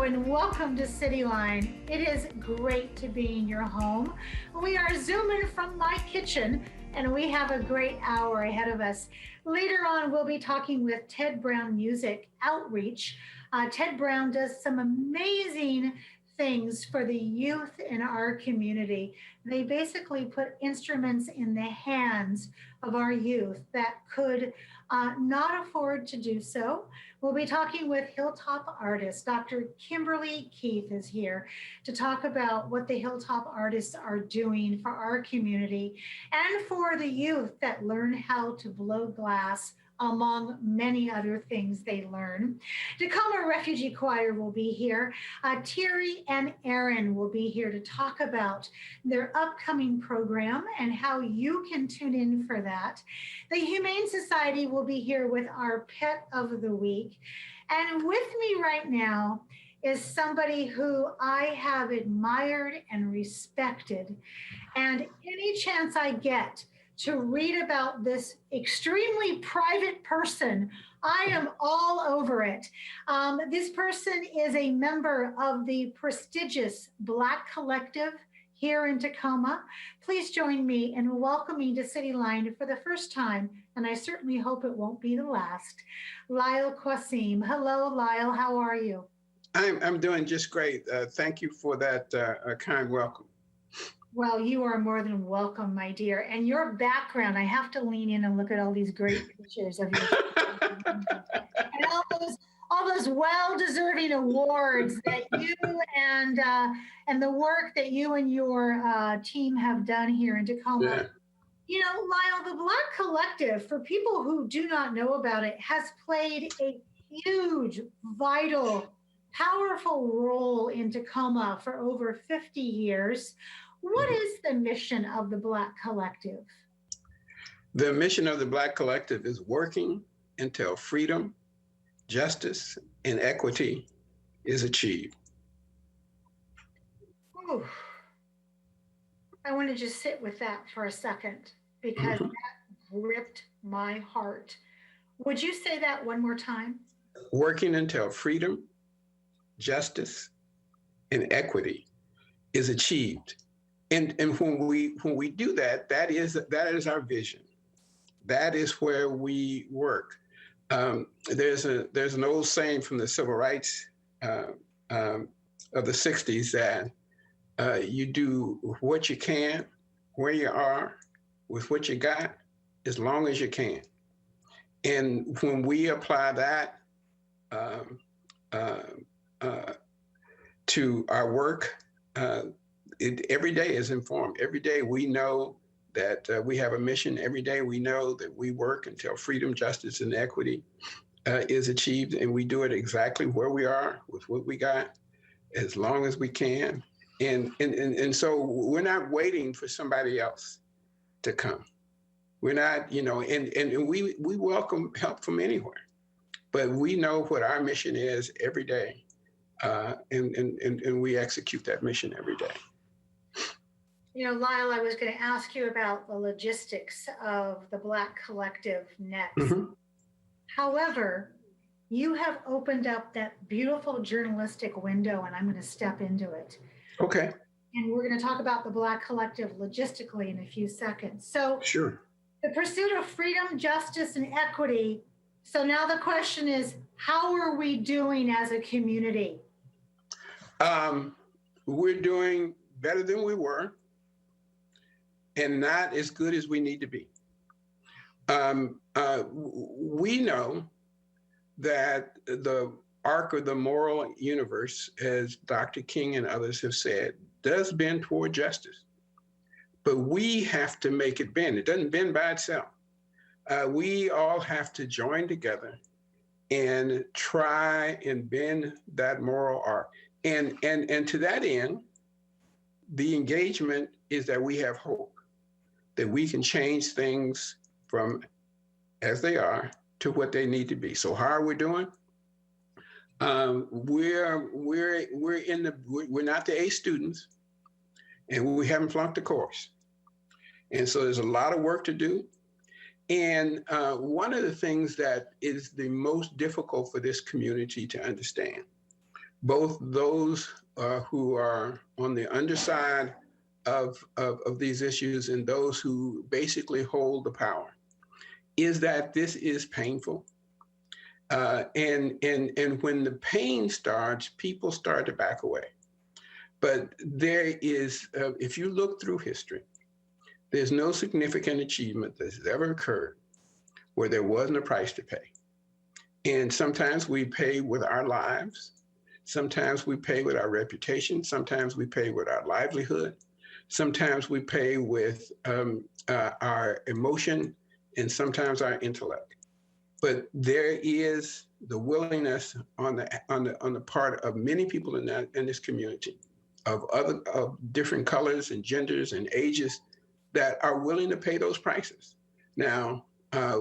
and welcome to Cityline. It is great to be in your home. We are zooming from my kitchen, and we have a great hour ahead of us. Later on, we'll be talking with Ted Brown Music Outreach. Ted Brown does some amazing things for the youth in our community. They basically put instruments in the hands of our youth that could not afford to do so. We'll be talking with Hilltop artist. Dr. Kimberly Keith is here to talk about what the Hilltop artists are doing for our community and for the youth that learn how to blow glass, among many other things they learn. Tacoma Refugee Choir will be here. Terry and Aaron will be here to talk about their upcoming program and how you can tune in for that. The Humane Society will be here with our Pet of the Week. And with me right now is somebody who I have admired and respected. And any chance I get to read about this extremely private person, I am all over it. This person is a member of the prestigious Black Collective here in Tacoma. Please join me in welcoming to Cityline for the first time, and I certainly hope it won't be the last, Lyle Quasim. Hello, Lyle, how are you? I'm doing just great. Thank you for that kind welcome. Well, you are more than welcome, my dear. And your background, I have to lean in and look at all these great pictures of you. And all those well-deserving awards that you and the work that you and your team have done here in Tacoma. Yeah. You know, Lyle, the Black Collective, for people who do not know about it, has played a huge, vital, powerful role in Tacoma for over 50 years. What is the mission of the Black Collective? The mission of the Black Collective is working until freedom, justice, and equity is achieved. Ooh. I want to just sit with that for a second because that ripped my heart. Would you say that one more time? Working until freedom, justice, and equity is achieved. And when we do that, that is our vision. That is where we work. There's an old saying from the civil rights of the 60s that you do what you can, where you are, with what you got, as long as you can. And when we apply that to our work, every day is informed. Every day we know that we have a mission. Every day we know that we work until freedom, justice, and equity is achieved. And we do it exactly where we are with what we got, as long as we can. And so we're not waiting for somebody else to come. We're not, and we welcome help from anywhere. But we know what our mission is every day. And we execute that mission every day. You know, Lyle, I was going to ask you about the logistics of the Black Collective next. Mm-hmm. However, you have opened up that beautiful journalistic window, and I'm going to step into it. Okay. And we're going to talk about the Black Collective logistically in a few seconds. So, sure. The pursuit of freedom, justice, and equity. So now the question is, how are we doing as a community? We're doing better than we were, and not as good as we need to be. We know that the arc of the moral universe, as Dr. King and others have said, does bend toward justice. But we have to make it bend. It doesn't bend by itself. We all have to join together and try and bend that moral arc. And to that end, the engagement is that we have hope, that we can change things from as they are to what they need to be. So how are we doing? We're not the A students, and we haven't flunked the course. And so there's a lot of work to do. And one of the things that is the most difficult for this community to understand both those who are on the underside of these issues and those who basically hold the power, is that this is painful. And when the pain starts, people start to back away. But there is, if you look through history, there's no significant achievement that has ever occurred where there wasn't a price to pay. And sometimes we pay with our lives. Sometimes we pay with our reputation. Sometimes we pay with our livelihood. Sometimes we pay with our emotion, and sometimes our intellect. But there is the willingness on the part of many people in this community, of different colors and genders and ages, that are willing to pay those prices. Now,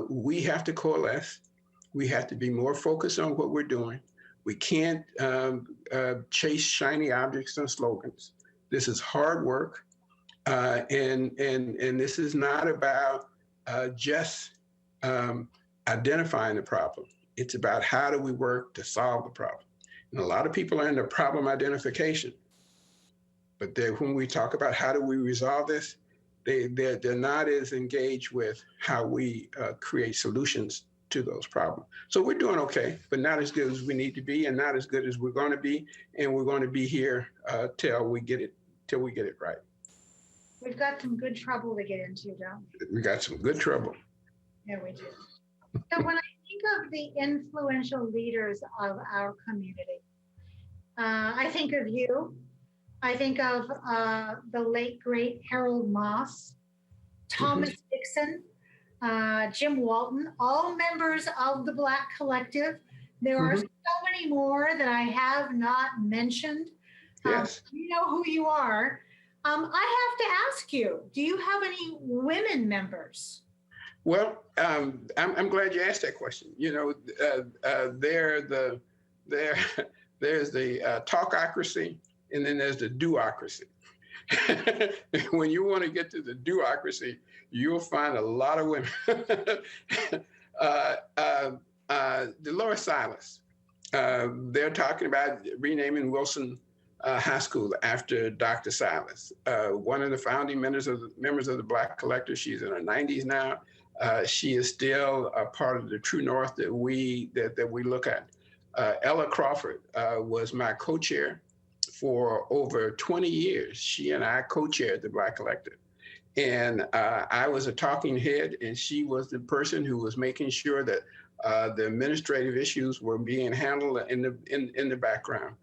we have to coalesce. We have to be more focused on what we're doing. We can't chase shiny objects and slogans. This is hard work, and this is not about just identifying the problem. It's about how do we work to solve the problem. And a lot of people are into problem identification, but when we talk about how do we resolve this, they're not as engaged with how we create solutions to those problems. So we're doing okay, but not as good as we need to be, and not as good as we're going to be. And we're going to be here till we get it right. We've got some good trouble to get into, don't we? We got some good trouble. Yeah, we do. So when I think of the influential leaders of our community, I think of you. I think of the late, great Harold Moss, Thomas Dixon, Jim Walton, all members of the Black Collective. There are so many more that I have not mentioned. Yes. You know who you are. I have to ask you, do you have any women members? Well, I'm glad you asked that question. You know, there's the talkocracy, and then there's the doocracy. When you want to get to the doocracy, you'll find a lot of women. Dolores Silas, they're talking about renaming Wilson High School after Dr. Silas, one of the founding members of the Black Collective. She's in her 90s now. She is still a part of the True North that we look at. Ella Crawford was my co-chair for over 20 years. She and I co-chaired the Black Collective. And I was a talking head, and she was the person who was making sure that the administrative issues were being handled in the background.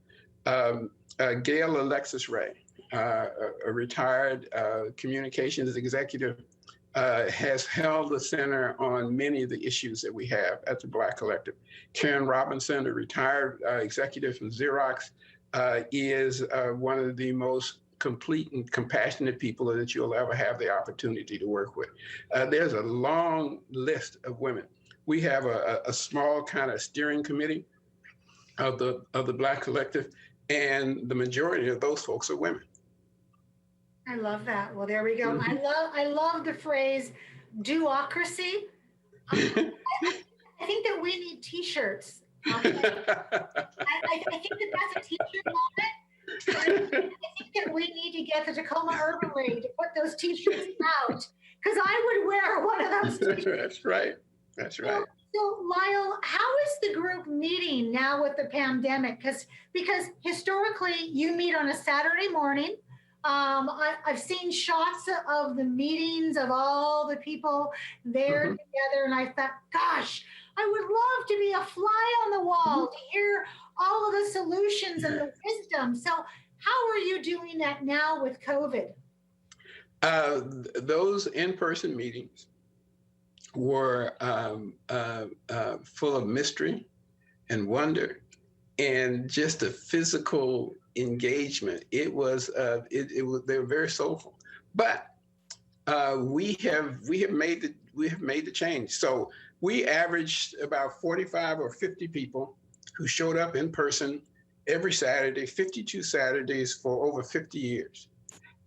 Gail Alexis Ray, a retired communications executive, has held the center on many of the issues that we have at the Black Collective. Karen Robinson, a retired executive from Xerox, is one of the most complete and compassionate people that you'll ever have the opportunity to work with. There's a long list of women. We have a small kind of steering committee of the Black Collective, and the majority of those folks are women. I love that. Well, there we go. I love the phrase doocracy. I think that we need T-shirts. I think that's a T-shirt moment. I think that we need to get the Tacoma Urban League to put those T-shirts out, because I would wear one of those T-shirts. That's right. So Lyle, how is the group meeting now with the pandemic? Because historically you meet on a Saturday morning. I've seen shots of the meetings of all the people there together, and I thought, gosh, I would love to be a fly on the wall to hear all of the solutions and the wisdom. So how are you doing that now with COVID? Those in-person meetings were full of mystery and wonder and just a physical engagement. They were very soulful, but we have made the change. So we averaged about 45 or 50 people who showed up in person every Saturday, 52 Saturdays for over 50 years.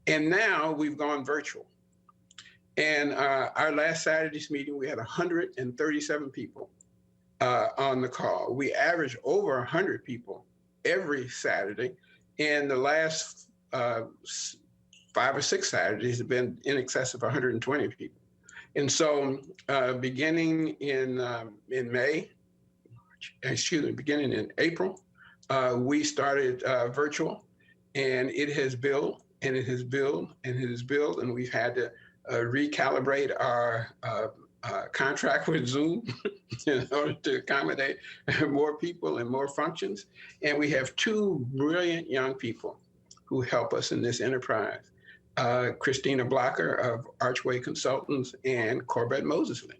And now we've gone virtual. And our last Saturday's meeting, we had 137 people on the call. We averaged over 100 people every Saturday. And the last 5 or 6 Saturdays have been in excess of 120 people. And so beginning in May, beginning in April, we started virtual, and it has built and it has built and it has built, and we've had to recalibrate our contract with Zoom in order to accommodate more people and more functions. And we have two brilliant young people who help us in this enterprise. Christina Blocker of Archway Consultants and Corbett Mosesley.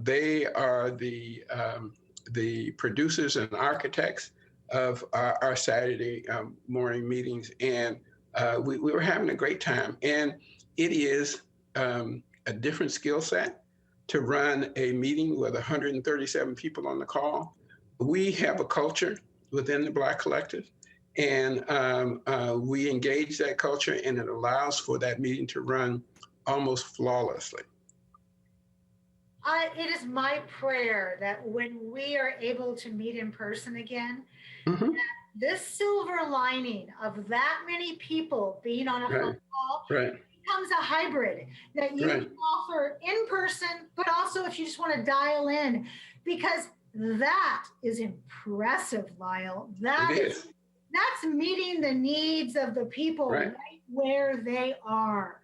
They are the producers and architects of our Saturday morning meetings, and we were having a great time. And it is a different skill set to run a meeting with 137 people on the call. We have a culture within the Black Collective, and we engage that culture, and it allows for that meeting to run almost flawlessly. It is my prayer that when we are able to meet in person again, Mm-hmm. this silver lining of that many people being on a phone call becomes a hybrid that you can offer in person, but also if you just want to dial in, because that is impressive, Lyle. That's meeting the needs of the people right where they are.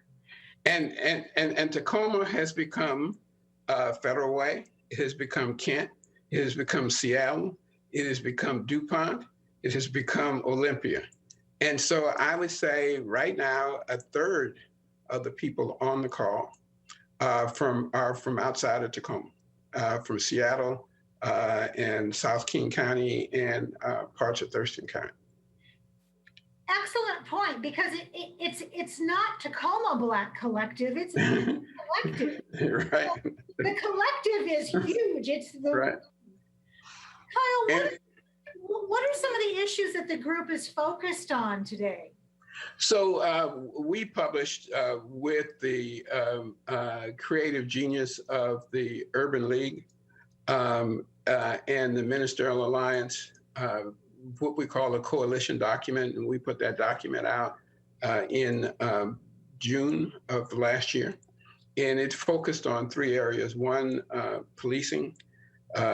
And Tacoma has become Federal Way. It has become Kent. It has become Seattle. It has become DuPont. It has become Olympia. And so I would say right now, a third of the people on the call are from outside of Tacoma, from Seattle and South King County and parts of Thurston County. Excellent point, because it's not Tacoma Black Collective, it's a collective. Right. So the collective is huge. It's the right. Kyle, what are some of the issues that the group is focused on today? So we published with the creative genius of the Urban League and the Ministerial Alliance, what we call a coalition document, and we put that document out in June of last year. And it focused on 3 areas: one, policing,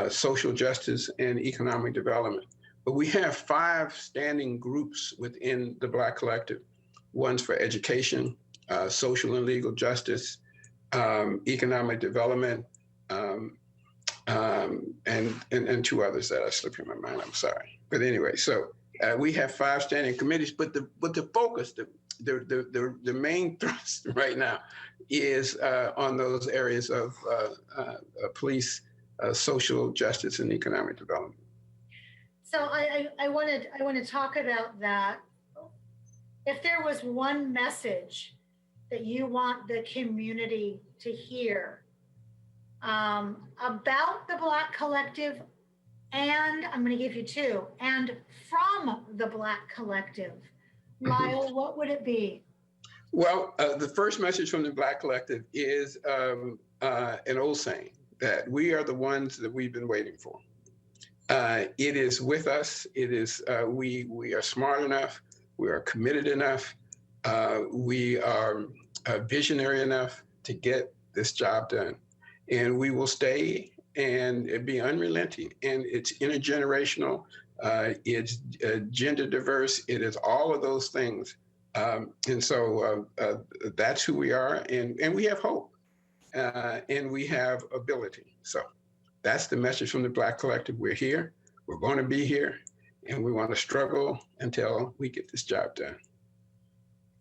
social justice, and economic development. But we have 5 standing groups within the Black Collective. One's for education, social and legal justice, economic development, and 2 others that are slipping my mind. I'm sorry. But anyway, so we have 5 standing committees. But the focus, the main thrust right now is on those areas of police, social justice, and economic development. So I want to talk about that. If there was one message that you want the community to hear about the Black Collective, and I'm going to give you 2, and from the Black Collective, Lyle, what would it be? Well, the first message from the Black Collective is an old saying that we are the ones that we've been waiting for. It is with us. It is we are smart enough. We are committed enough. We are visionary enough to get this job done, and we will stay and be unrelenting. And it's intergenerational. It's gender diverse. It is all of those things. And so that's who we are, and we have hope, and we have ability. So that's the message from the Black Collective. We're here. We're going to be here, and we want to struggle until we get this job done.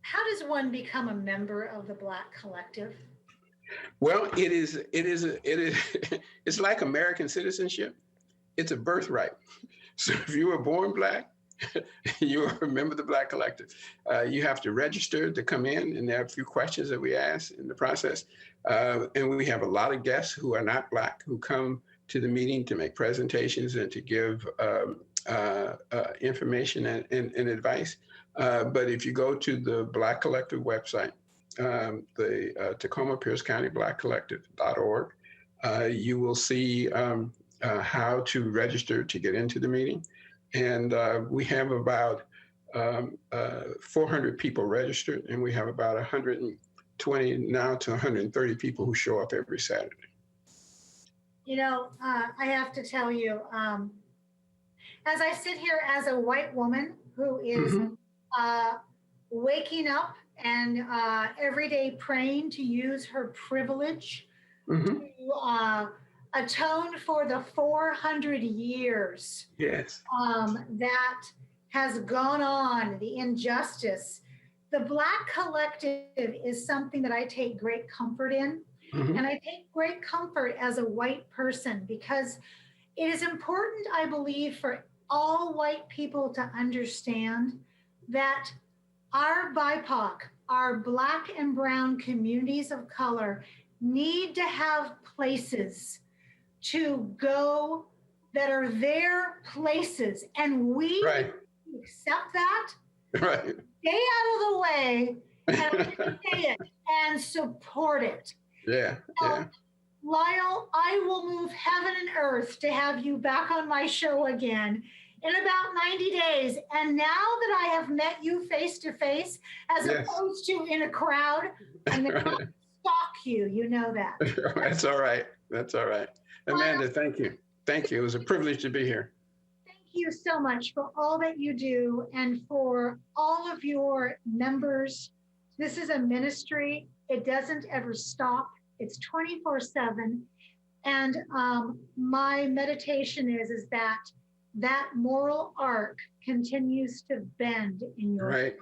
How does one become a member of the Black Collective? Well, it's like American citizenship. It's a birthright. So if you were born Black, you are a member of the Black Collective. You have to register to come in, and there are a few questions that we ask in the process. And we have a lot of guests who are not Black who come to the meeting to make presentations and to give information and advice. But if you go to the Black Collective website, the Tacoma Pierce County Black Collective.org, you will see how to register to get into the meeting. And we have about 400 people registered, and we have about 120 now to 130 people who show up every Saturday. I have to tell you, as I sit here as a white woman who is Mm-hmm. uh, waking up and every day praying to use her privilege Mm-hmm. to atone for the 400 years Yes. that has gone on, the injustice. The Black collective is something that I take great comfort in. Mm-hmm. And I take great comfort as a white person because it is important, I believe, for all white people to understand that our BIPOC, our Black and Brown communities of color, need to have places to go that are their places. And we Right. accept that, Right. stay out of the way, and say it and support it. Yeah. So, Yeah. Lyle, I will move heaven and earth to have you back on my show again in about 90 days. And now that I have met you face to face, as Yes. opposed to in a crowd, I'm going to stalk you. You know that. That's all right. That's all right. Amanda, Lyle, thank you. Thank you. It was a privilege to be here. thank you so much for all that you do and for all of your members. This is a ministry, it doesn't ever stop, it's 24/7. And my meditation is that that moral arc continues to bend in your Right.